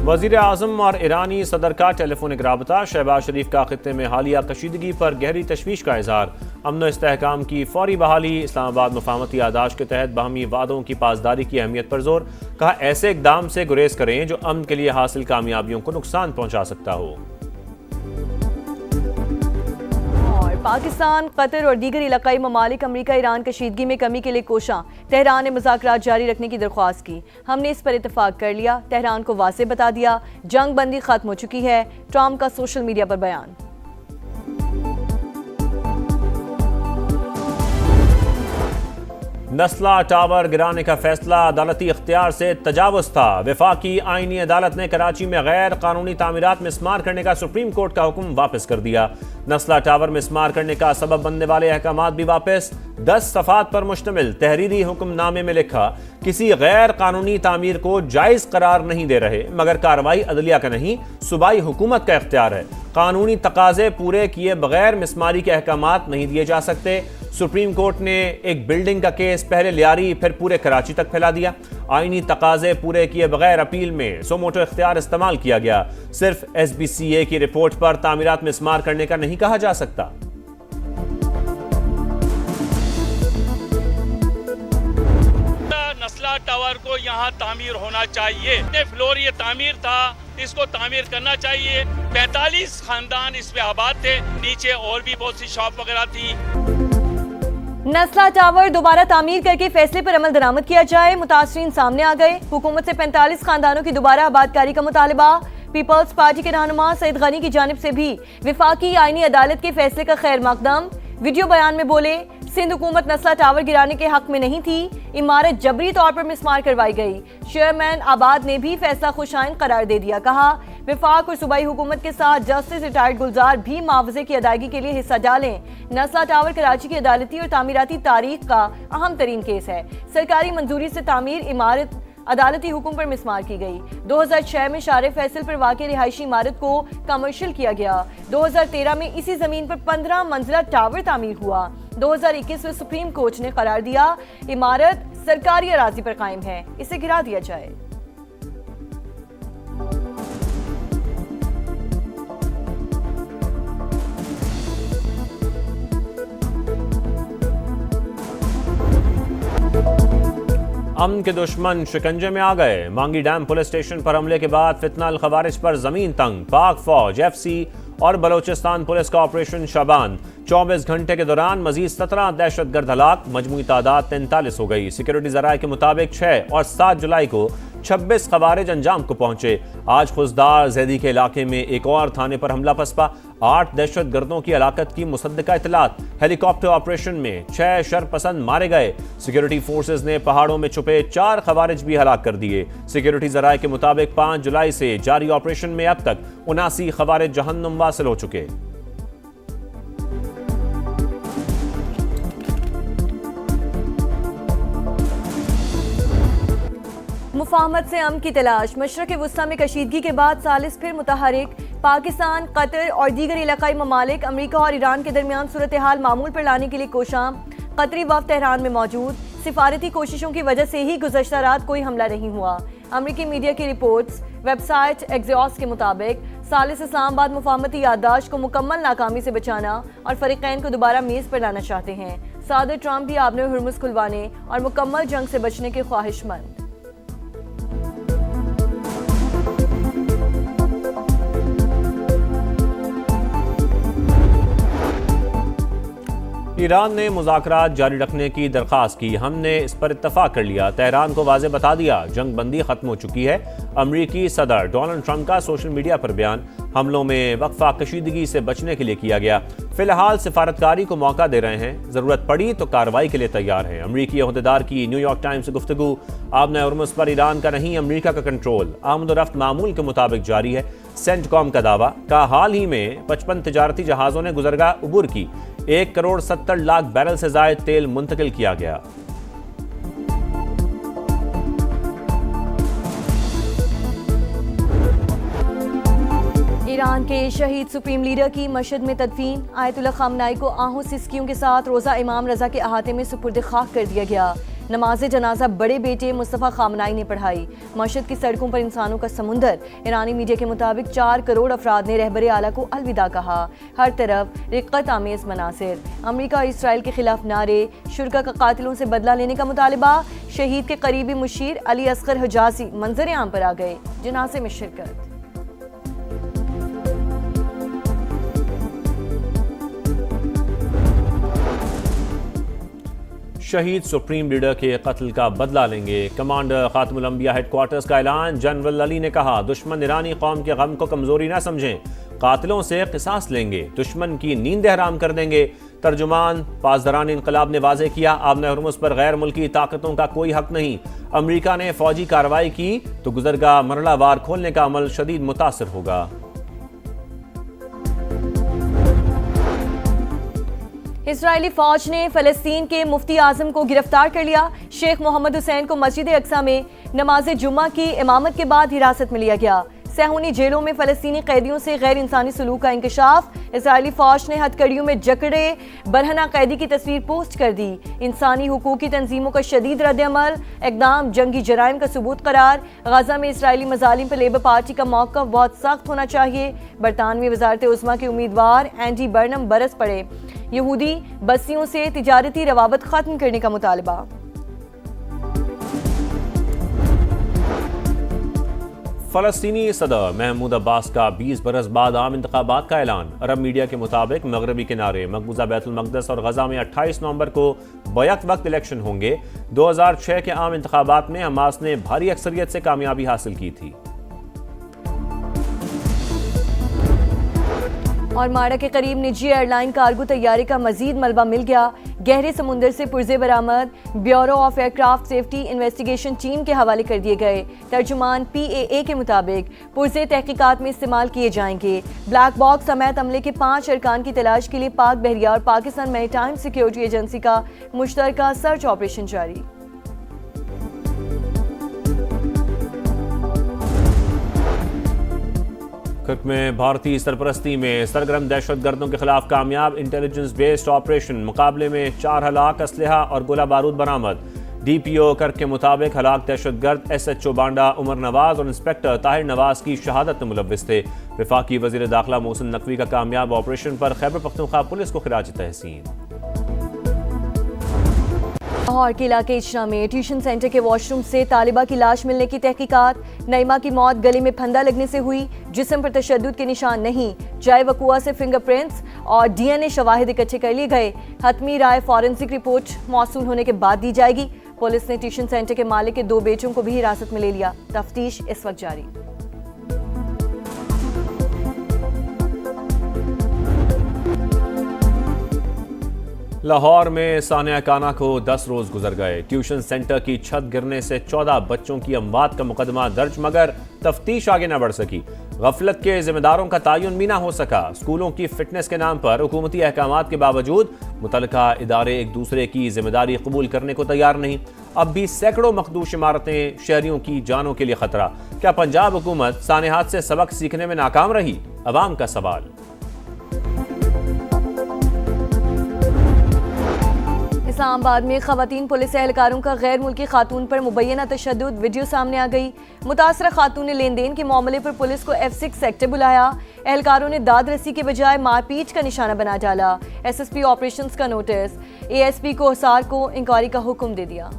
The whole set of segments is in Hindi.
वज़ीर आज़म और ईरानी सदर का टेलीफोनिक राबता। शहबाज शरीफ का खित्ते में हालिया कशीदगी पर गहरी तशवीश का इजहार। अमन इस्तेहकाम की फौरी बहाली। इस्लामाबाद मुफाहमती यादाश्त के तहत बाहमी वादों की पासदारी की अहमियत पर जोर। कहा, ऐसे इकदाम से गुरेज करें जो अमन के लिए हासिल कामयाबियों को नुकसान पहुंचा सकता हो। पाकिस्तान, कतर और दीगर इलाकाई ममालिक अमरीका ईरान कशीदगी में कमी के लिए कोशां। तेहरान ने मुज़ाकरात जारी रखने की दरख्वास्त की। हमने इस पर इतफाक कर लिया। तेहरान को वाज़ेह बता दिया, जंग बंदी खत्म हो चुकी है। ट्रंप का सोशल मीडिया पर बयान। नस्ला टावर गिराने का फैसला अदालती इख्तियार से तजावुज़ था। वफाकी आईनी अदालत ने कराची में गैर कानूनी तामीरात मिसमार करने का सुप्रीम कोर्ट का हुक्म वापस कर दिया। नस्ला टावर मिसमार करने का सबब बनने वाले अहकामात भी वापस। 10 सफ़ात पर मुश्तमिल तहरीरी हुक्मनामे में लिखा, किसी गैर कानूनी तामीर को जायज़ करार नहीं दे रहे, मगर कार्रवाई अदलिया का नहीं, सूबाई हुकूमत का इख्तियार है। कानूनी तकाजे पूरे किए बगैर मिसमारी के अहकामात नहीं दिए जा सकते। सुप्रीम कोर्ट ने एक बिल्डिंग का केस पहले लियारी फिर पूरे कराची तक फैला दिया। आईनी तकाजे पूरे किए बगैर अपील में सोमोटो इख्तियार इस्तेमाल किया गया। सिर्फ SBCA की रिपोर्ट पर तामीरात मिसमार करने का नहीं कहा जा सकता। नस्ला टावर को यहाँ तामीर होना चाहिए। फ्लोर ये तामीर था, इसको तामीर करना चाहिए। 45 खानदान इस पे आबाद थे। नीचे और भी बहुत सी शॉप वगैरह थी। नस्ला टावर दोबारा तामीर करके फैसले पर अमल दरामद किया जाए। मुतासरीन सामने आ गए। हुकूमत से 45 खानदानों की दोबारा आबादकारी का मुतालबा। पीपल्स पार्टी के रहनुमा सईद गनी की जानिब से भी विफाकी आईनी अदालत के फैसले का खैर मकदम। वीडियो बयान में बोले, सिंध हुकूमत नस्ला टावर गिराने के हक में नहीं थी। इमारत जबरी तौर पर मिसमार करवाई गई। चेयरमैन आबाद ने भी फैसला खुशाइन करार दे दिया। कहा, विफाक और सूबाई हुकूमत के साथ जस्टिस रिटायर्ड गुलजार भी मुआवजे की अदायगी के लिए हिस्सा डालें। नस्ला टावर कराची की अदालती और तामीराती तारीख का अहम तरीन केस है। सरकारी मंजूरी से तामीर इमारत अदालती हुक्म पर मिसमार की गई। 2006 में शारे फैसल पर वाक़ई रिहायशी इमारत को कमर्शियल किया गया। 2013 में इसी जमीन पर 15 मंजिला टावर तामीर हुआ। 2021 में सुप्रीम कोर्ट ने करार दिया, इमारत सरकारी अराजी पर कायम है, इसे गिरा दिया जाए। अमन के दुश्मन शिकंजे में आ गए। मांगी डैम पुलिस स्टेशन पर हमले के बाद फितना अल खवारिज पर जमीन तंग। पाक फौज, FC और बलोचिस्तान पुलिस का ऑपरेशन शाबान। 24 घंटे के दौरान मजीद 17 दहशतगर्द हलाक, मजमूई तादाद 43 हो गई। सिक्योरिटी जराये के मुताबिक 6 और 7 जुलाई को 26 खवारिज अंजाम को पहुंचे। आज खुजदार जैदी के इलाके में एक और थाने पर हमला पसपा। 8 दहशतगर्दों की हलाकत की मुसद्दका इतलात। हेलीकॉप्टर ऑपरेशन में 6 शरपसंद मारे गए। सिक्योरिटी फोर्सेज ने पहाड़ों में छुपे 4 खवारिज भी हलाक कर दिए। सिक्योरिटी जराये के मुताबिक 5 जुलाई से जारी ऑपरेशन में अब तक 79 खवारिज जहन्नुम वासिल हो चुके। मुफाहमत से अमन की तलाश। मशरक़ वुस्ता में कशीदगी के बाद सालिस फिर मुतहरिक। पाकिस्तान, कतर और दीगर इलाकाई ममालिक अमरीका और ईरान के दरमियान सूरत हाल मामूल पर लाने के लिए कोशां। कतरी वफ़द तेहरान में मौजूद। सिफारती कोशिशों की वजह से ही गुज़श्ता रात कोई हमला नहीं हुआ। अमरीकी मीडिया की रिपोर्ट्स। वेबसाइट एक्सियोस के मुताबिक सालिस इस्लामाबाद मुफाहमती याददाश्त को मुकम्मल नाकामी से बचाना और फरीक़ैन को दोबारा मेज़ पर लाना चाहते हैं। सदर ट्रंप भी आबने हुर्मुज़ खुलवाने और मुकम्मल जंग से बचने के ख्वाहिशमंद। ईरान ने मुज़ाकरात जारी रखने की दरख्वास्त की। हमने इस पर इत्तफाक कर लिया। तेहरान को वाज़ेह बता दिया, जंग बंदी खत्म हो चुकी है। अमरीकी सदर डोनाल्ड ट्रंप का सोशल मीडिया पर बयान। हमलों में वक्फा कशीदगी से बचने के लिए किया गया। फिलहाल सिफारतकारी को मौका दे रहे हैं, जरूरत पड़ी तो कार्रवाई के लिए तैयार हैं। अमरीकी अहदेदार की न्यूयॉर्क टाइम्स से गुफ्तगू। आबना हुर्मुज़ पर ईरान का नहीं, अमरीका का कंट्रोल। आमद-ओ-रफ्त मामूल के मुताबिक जारी है। सेंटकॉम का दावा। का हाल ही में 55 तिजारती जहाज़ों ने गुजरगाह उबूर की। 1 करोड़ 70 लाख बैरल से ज़ायद तेल मुंतकिल किया गया। ईरान के शहीद सुप्रीम लीडर की मशहद में तदफीन। आयतुल्लाह खामनाई को आहों सिस्कियों के साथ रोज़ा इमाम रज़ा के अहाते में सुपुर्द खाक कर दिया गया। नमाज जनाजा बड़े बेटे मुस्तफ़ा खामनाई ने पढ़ाई। मशहद की सड़कों पर इंसानों का समुंदर। ईरानी मीडिया के मुताबिक 4 करोड़ अफराद ने रहबर आला को अलविदा कहा। हर तरफ रिक्कत आमेज मनासिर। अमरीका और इसराइल के खिलाफ नारे। शुरका का कातिलों से बदला लेने का मुतालबा। शहीद के करीबी मुशीर अली असगर हजाजी मंजर आम पर आ गए। जनाजे में शिरकत। शहीद सुप्रीम लीडर के कत्ल का बदला लेंगे। कमांडर खातमुल अंबिया हेडक्वार्टर्स का ऐलान। जनरल अली ने कहा, दुश्मन ईरानी कौम के गम को कमजोरी न समझें, कातिलों से किसास लेंगे, दुश्मन की नींद हराम कर देंगे। तर्जुमान पासदारान इनकलाब ने वाजे किया, आबने हुर्मुज़ पर गैर मुल्की ताकतों का कोई हक नहीं। अमरीका ने फौजी कार्रवाई की तो गुजरगा मरला वार खोलने का अमल शदीद मुतासर होगा। इजरायली फौज ने फलस्तीन के मुफ्ती आजम को गिरफ्तार कर लिया। शेख मोहम्मद हुसैन को मस्जिद अक्सा में नमाज जुम्मा की इमामत के बाद हिरासत में लिया गया। सहूनी जेलों में फलस्तीनी कैदियों से गैर इंसानी सलूक का इंकशाफ। इजरायली फौज ने हथकड़ियों में जकड़े बरहना कैदी की तस्वीर पोस्ट कर दी। इंसानी हुकूक की तंजीमों का शदीद रद्द-ए-अमल। इक़दाम जंगी जराइम का सबूत करार। गजा में इसराइली मजालिम पर लेबर पार्टी का मौक़िफ़ बहुत सख्त होना चाहिए। बरतानवी वज़ारत उज़्मा के उम्मीदवार एंडी बर्नम बरस पड़े। यहूदी बस्तियों से तिजारती रवाबत खत्म करने का मुतालबा। फलस्तीनी सदर महमूद अब्बास का 20 बरस बाद आम इंतखाबात का ऐलान। अरब मीडिया के मुताबिक मगरबी किनारे मकबूजा बैतुल मक़दस और गजा में 28 नवंबर को बैक वक्त इलेक्शन होंगे। 2006 के आम इंतखाबात में हमास ने भारी अक्सरियत से कामयाबी हासिल की थी। और माड़ा के करीब निजी एयरलाइन कार्गो तैयारे का मजीद मलबा मिल गया। गहरे समुंदर से पुर्जे बरामद। Bureau of aircraft safety investigation team के हवाले कर दिए गए। तर्जुमान PAA के मुताबिक पुर्जे तहकीकात में इस्तेमाल किए जाएंगे। ब्लैक बॉक्स समेत अमले के 5 अरकान की तलाश के लिए पाक बहरिया और पाकिस्तान मैरीटाइम सिक्योरिटी एजेंसी का मुश्तरका सर्च ऑपरेशन जारी। कुर्क में भारतीय सरपरस्ती में सरगर्म दहशतगर्दों के खिलाफ कामयाब इंटेलिजेंस बेस्ड ऑपरेशन। मुकाबले में 4 हलाक असलहा और गोला बारूद बरामद। DPO कर्क के मुताबिक हलाक दहशतगर्द SHO बांडा उमर नवाज और इंस्पेक्टर ताहिर नवाज की शहादत में मुलव्विस थे। वफाकी वजीर दाखिला मोहसिन नकवी का कामयाब ऑपरेशन पर खैबर पख्तूनख्वा पुलिस को खिराज तहसीन। लाहौर के इलाके इचना में ट्यूशन सेंटर के वॉशरूम से तालिबा की लाश मिलने की तहकीकात। नईमा की मौत गले में फंदा लगने से हुई। जिस्म पर तशद्दुद के निशान नहीं। जाए वकुआ से फिंगरप्रिंट्स और DNA शवाहिद इकट्ठे कर लिए गए। हतमी राय फॉरेंसिक रिपोर्ट मौसूल होने के बाद दी जाएगी। पुलिस ने ट्यूशन सेंटर के मालिक के 2 बेटों को भी हिरासत में ले लिया। तफ्तीश इस वक्त जारी। लाहौर में सानिया काना को 10 रोज गुजर गए। ट्यूशन सेंटर की छत गिरने से 14 बच्चों की अमवात का मुकदमा दर्ज, मगर तफ्तीश आगे न बढ़ सकी। गफलत के जिम्मेदारों का तयन भी ना हो सका। स्कूलों की फिटनेस के नाम पर हुकूमती अहकामात के बावजूद मुतलका इदारे एक दूसरे की जिम्मेदारी कबूल करने को तैयार नहीं। अब भी सैकड़ों मखदूश इमारतें, शहरियों की जानों के लिए खतरा। क्या पंजाब हुकूमत सानेहात से सबक सीखने में नाकाम रही? अवाम का सवाल। इस्लामाबाद में खवातीन पुलिस एहलकारों का गैर मुल्की खातून पर मुबैना तशद्दुद वीडियो सामने आ गई। मुतासरा खातून ने लेन देन के मामले पर पुलिस को F6 सेक्टर बुलाया। एहलकारों ने दाद रसी के बजाय मारपीट का निशाना बना डाला। SSP ऑपरेशंस का नोटिस। ASP को हिसार को इंक्वायरी का हुक्म दे दिया।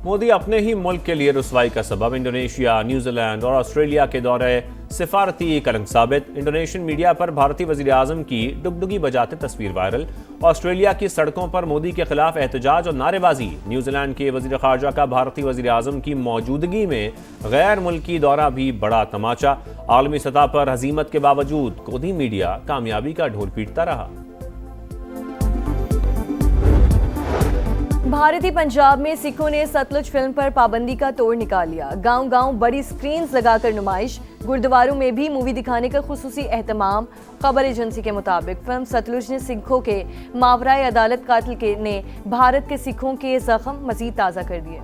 मोदी अपने ही मुल्क के लिए रुसवाई का सबब। इंडोनेशिया, न्यूजीलैंड और ऑस्ट्रेलिया के दौरे सिफारती कलंक साबित। इंडोनेशियन मीडिया पर भारतीय वजीर आजम की डुगडुगी बजाते तस्वीर वायरल। ऑस्ट्रेलिया की सड़कों पर मोदी के खिलाफ एहतजाज और नारेबाजी। न्यूजीलैंड के वजीर खारजा का भारतीय वजीर आजम की मौजूदगी में गैर मुल्की दौरा भी बड़ा तमाचा। आलमी सतह पर हजीमत के बावजूद गोदी मीडिया कामयाबी का ढोल पीटता रहा। भारतीय पंजाब में सिखों ने सतलुज फिल्म पर पाबंदी का तोड़ निकाल लिया। गांव-गांव बड़ी स्क्रीन्स लगाकर नुमाइश। गुरुद्वारों में भी मूवी दिखाने का खुसूसी एहतमाम। खबर एजेंसी के मुताबिक फिल्म सतलुज ने सिखों के मावराए अदालत कातिल ने भारत के सिखों के जख्म मजीद ताज़ा कर दिए।